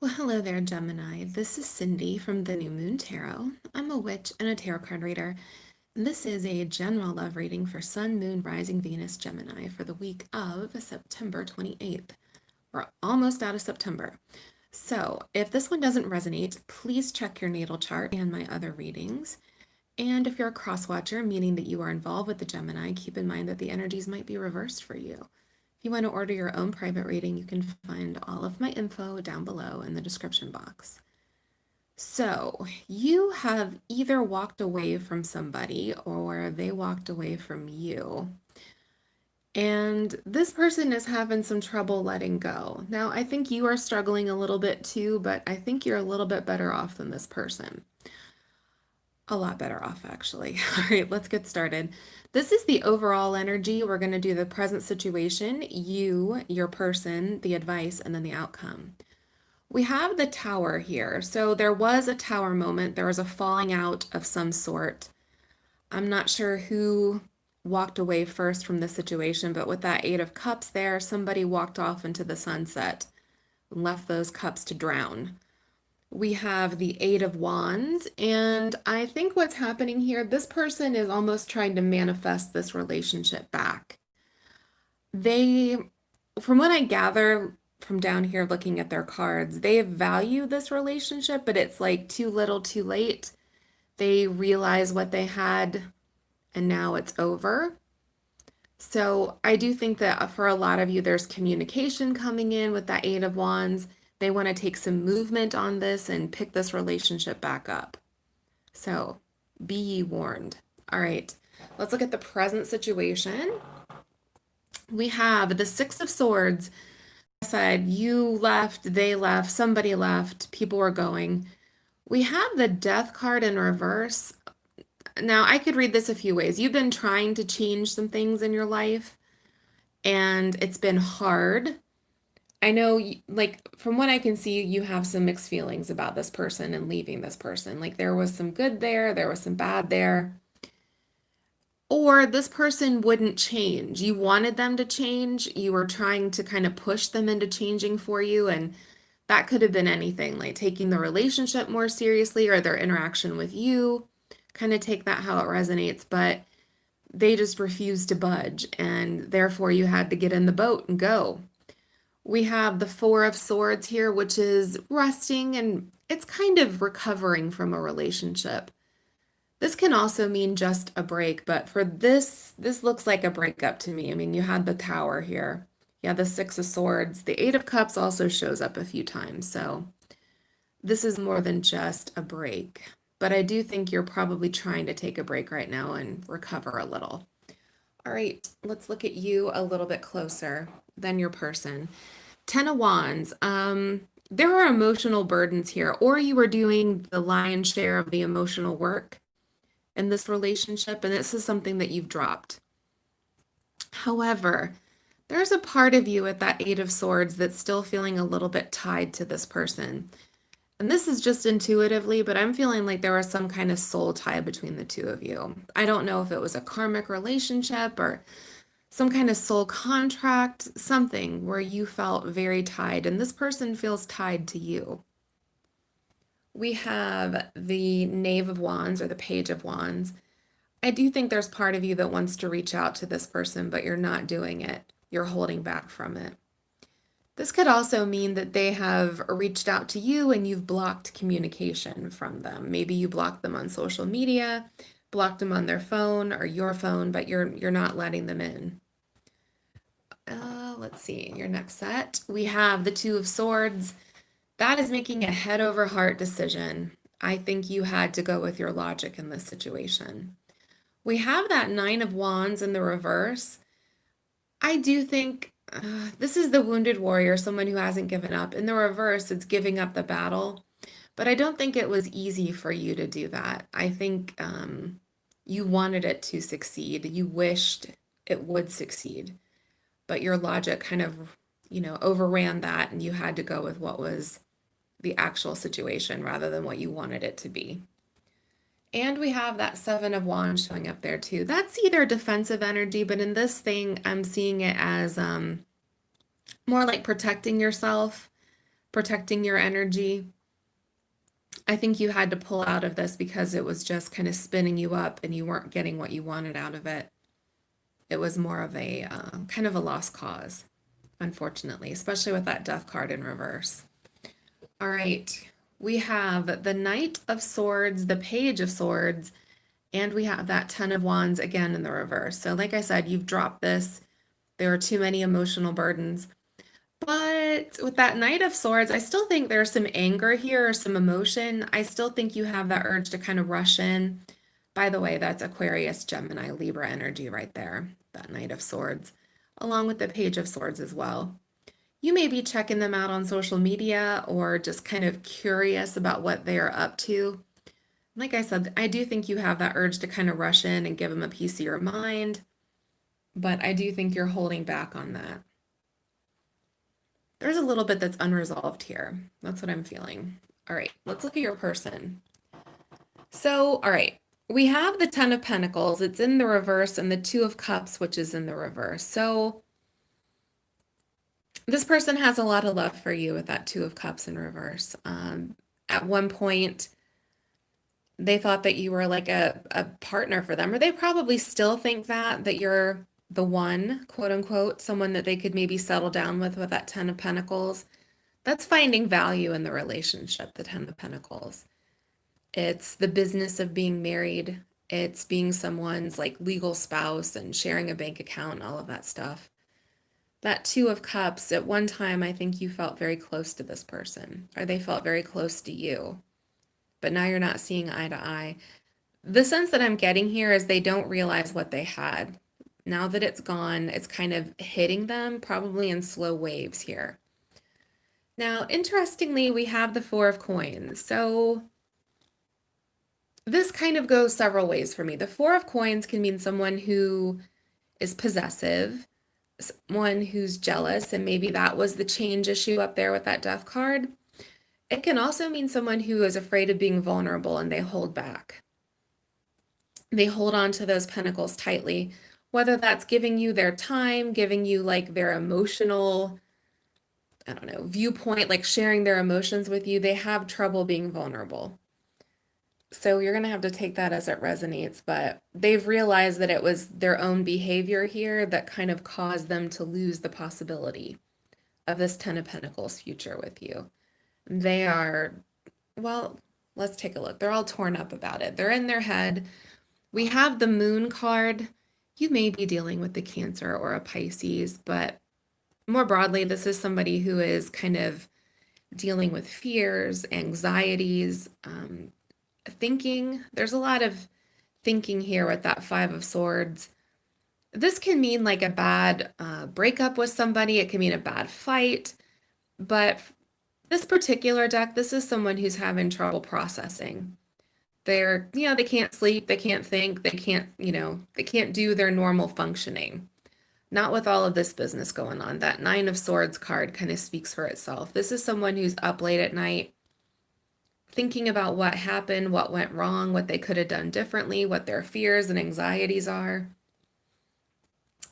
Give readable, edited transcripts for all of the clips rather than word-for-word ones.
Well, hello there, Gemini. This is Cindy from the New Moon Tarot. I'm a witch and a tarot card reader. And this is a general love reading for Sun, Moon, Rising, Venus, Gemini for the week of September 28th. We're almost out of September. So, if this one doesn't resonate, please check your natal chart and my other readings. And if you're a cross watcher, meaning that you are involved with the Gemini, keep in mind that the energies might be reversed for you. If you want to order your own private reading, you can find all of my info down below in the description box. So, you have either walked away from somebody or they walked away from you. And this person is having some trouble letting go. Now, I think you are struggling a little bit too, but I think you're a little bit better off than this person. A lot better off, actually. All right, let's get started. This is the overall energy. We're going to do the present situation, you, your person, the advice, and then the outcome. We have the tower here. So there was a tower moment. There was a falling out of some sort. I'm not sure who walked away first from the situation, but with that Eight of Cups there, somebody walked off into the sunset and left those cups to drown. We have the Eight of Wands, and I think what's happening here, this person is almost trying to manifest this relationship back. They, from what I gather from down here looking at their cards, they value this relationship, but it's like too little, too late. They realize what they had, and now it's over. So I do think that for a lot of you, there's communication coming in with that Eight of Wands. They want to take some movement on this and pick this relationship back up. So be ye warned. All right, let's look at the present situation. We have the Six of Swords. I said you left, they left, somebody left, people were going. We have the Death card in reverse. Now, I could read this a few ways. You've been trying to change some things in your life, and it's been hard. I know, like, from what I can see, you have some mixed feelings about this person and leaving this person. Like, there was some good there was some bad there. Or this person wouldn't change. You wanted them to change. You were trying to kind of push them into changing for you. And that could have been anything, like taking the relationship more seriously or their interaction with you. Kind of take that how it resonates. But they just refused to budge. And therefore, you had to get in the boat and go. We have the Four of Swords here, which is resting and it's kind of recovering from a relationship. This can also mean just a break, but for this looks like a breakup to me. I mean, you had the Tower here. Yeah, the Six of Swords. The Eight of Cups also shows up a few times, so this is more than just a break. But I do think you're probably trying to take a break right now and recover a little. All right, let's look at you a little bit closer than your person. Ten of Wands. There are emotional burdens here, or you were doing the lion's share of the emotional work in this relationship, and this is something that you've dropped. However, there's a part of you at that Eight of Swords that's still feeling a little bit tied to this person. And this is just intuitively, but I'm feeling like there was some kind of soul tie between the two of you. I don't know if it was a karmic relationship or some kind of soul contract, something where you felt very tied, and this person feels tied to you. We have the Knave of Wands or the Page of Wands. I do think there's part of you that wants to reach out to this person, but you're not doing it. You're holding back from it. This could also mean that they have reached out to you and you've blocked communication from them. Maybe you blocked them on social media, blocked them on their phone or your phone, but you're not letting them in. Let's see, your next set. We have the Two of Swords. That is making a head over heart decision. I think you had to go with your logic in this situation. We have that Nine of Wands in the reverse. I do think this is the wounded warrior, someone who hasn't given up. In the reverse, it's giving up the battle. But I don't think it was easy for you to do that. I think you wanted it to succeed. You wished it would succeed. But your logic kind of, overran that, and you had to go with what was the actual situation rather than what you wanted it to be. And we have that Seven of Wands showing up there too. That's either defensive energy, but in this thing, I'm seeing it as more like protecting yourself protecting your energy. I think you had to pull out of this because it was just kind of spinning you up and you weren't getting what you wanted out of it. It was more of a kind of a lost cause, unfortunately, especially with that Death card in reverse. All right, we have the Knight of Swords, the Page of Swords, and we have that Ten of Wands again in the reverse. So like I said, you've dropped this. There are too many emotional burdens. But with that Knight of Swords, I still think there's some anger here or some emotion. I still think you have that urge to kind of rush in. By the way, that's Aquarius, Gemini, Libra energy right there, that Knight of Swords, along with the Page of Swords as well. You may be checking them out on social media or just kind of curious about what they are up to. Like I said, I do think you have that urge to kind of rush in and give them a piece of your mind, but I do think you're holding back on that. There's a little bit that's unresolved here. That's what I'm feeling. All right, let's look at your person. So, all right, we have the Ten of Pentacles. It's in the reverse, and the Two of Cups, which is in the reverse. So this person has a lot of love for you with that Two of Cups in reverse. At one point, they thought that you were like a partner for them, or they probably still think that you're the one, quote unquote, someone that they could maybe settle down with that Ten of Pentacles. That's finding value in the relationship, the Ten of Pentacles. It's the business of being married. It's being someone's like legal spouse and sharing a bank account and all of that stuff. That Two of Cups, at one time, I think you felt very close to this person, or they felt very close to you. But now you're not seeing eye to eye. The sense that I'm getting here is they don't realize what they had. Now that it's gone, it's kind of hitting them, probably in slow waves here. Now, interestingly, we have the Four of Coins. So this kind of goes several ways for me. The Four of Coins can mean someone who is possessive, someone who's jealous, and maybe that was the change issue up there with that Death card. It can also mean someone who is afraid of being vulnerable and they hold back. They hold on to those pentacles tightly, whether that's giving you their time, giving you like their emotional, I don't know, viewpoint, like sharing their emotions with you. They have trouble being vulnerable. So you're going to have to take that as it resonates, but they've realized that it was their own behavior here that kind of caused them to lose the possibility of this Ten of Pentacles future with you. They are, well, let's take a look. They're all torn up about it. They're in their head. We have the Moon card. You may be dealing with a Cancer or a Pisces, but more broadly, this is somebody who is kind of dealing with fears, anxieties, thinking. There's a lot of thinking here with that Five of Swords. This can mean like a bad breakup with somebody. It can mean a bad fight, but this particular deck, this is someone who's having trouble processing. They're, they can't sleep, they can't think, they can't, they can't do their normal functioning. Not with all of this business going on. That Nine of Swords card kind of speaks for itself. This is someone who's up late at night, thinking about what happened, what went wrong, what they could have done differently, what their fears and anxieties are.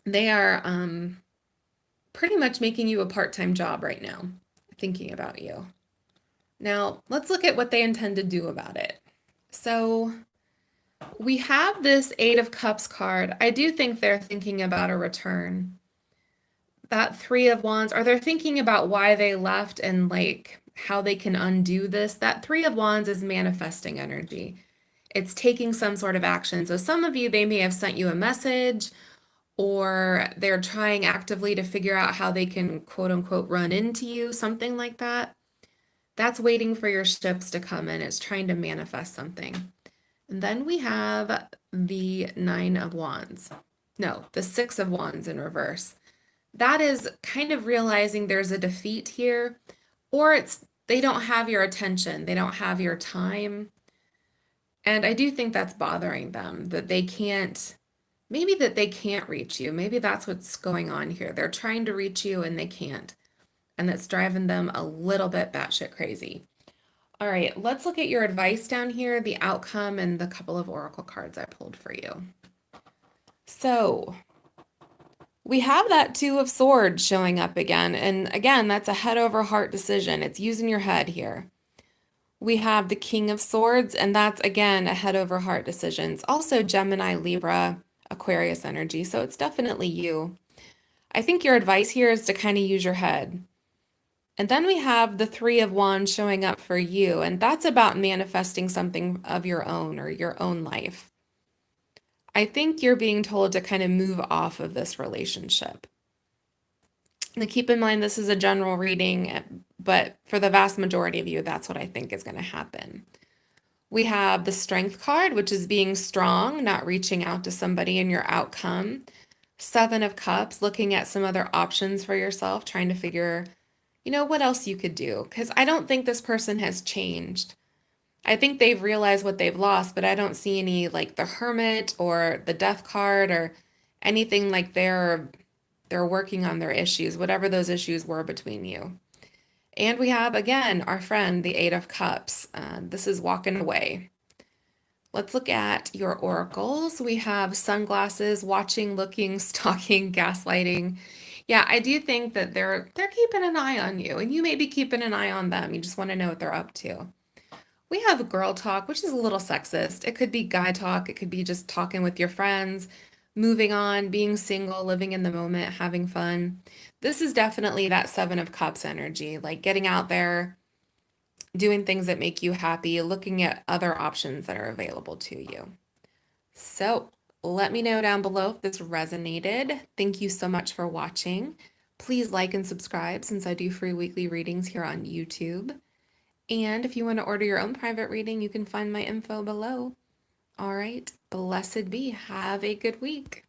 They are pretty much making you a part-time job right now, thinking about you. Now, let's look at what they intend to do about it. So we have this Eight of Cups card. I do think they're thinking about a return. That Three of Wands, or they're thinking about why they left and like how they can undo this. That Three of Wands is manifesting energy. It's taking some sort of action. So some of you, they may have sent you a message, or they're trying actively to figure out how they can quote unquote run into you, something like that. That's waiting for your ships to come in. It's trying to manifest something. And then we have the Nine of Wands. No, the Six of Wands in reverse. That is kind of realizing there's a defeat here, or it's they don't have your attention, they don't have your time. And I do think that's bothering them, that they can't, maybe that they can't reach you. Maybe that's what's going on here. They're trying to reach you and they can't. And that's driving them a little bit batshit crazy. All right, let's look at your advice down here, the outcome, and the couple of oracle cards I pulled for you. So We have that Two of Swords showing up again. And again, that's a head over heart decision. It's using your head here. We have the King of Swords, and that's again a head over heart decision. It's also Gemini, Libra, Aquarius energy. So it's definitely you. I think your advice here is to kind of use your head. And then we have the Three of Wands showing up for you, and that's about manifesting something of your own or your own life. I think you're being told to kind of move off of this relationship. Now, keep in mind, this is a general reading, but for the vast majority of you, that's what I think is going to happen. We have the Strength card, which is being strong, not reaching out to somebody in your outcome. Seven of Cups, looking at some other options for yourself, trying to figure, what else you could do. Because I don't think this person has changed. I think they've realized what they've lost, but I don't see any like the Hermit or the Death card or anything like they're working on their issues, whatever those issues were between you. And we have, again, our friend, the Eight of Cups. This is walking away. Let's look at your oracles. We have sunglasses, watching, looking, stalking, gaslighting. Yeah, I do think that they're keeping an eye on you, and you may be keeping an eye on them. You just want to know what they're up to. We have girl talk, which is a little sexist. It could be guy talk. It could be just talking with your friends, moving on, being single, living in the moment, having fun. This is definitely that Seven of Cups energy, like getting out there, doing things that make you happy, looking at other options that are available to you. So let me know down below if this resonated. Thank you so much for watching. Please like and subscribe since I do free weekly readings here on YouTube. And if you want to order your own private reading, you can find my info below. All right, blessed be. Have a good week.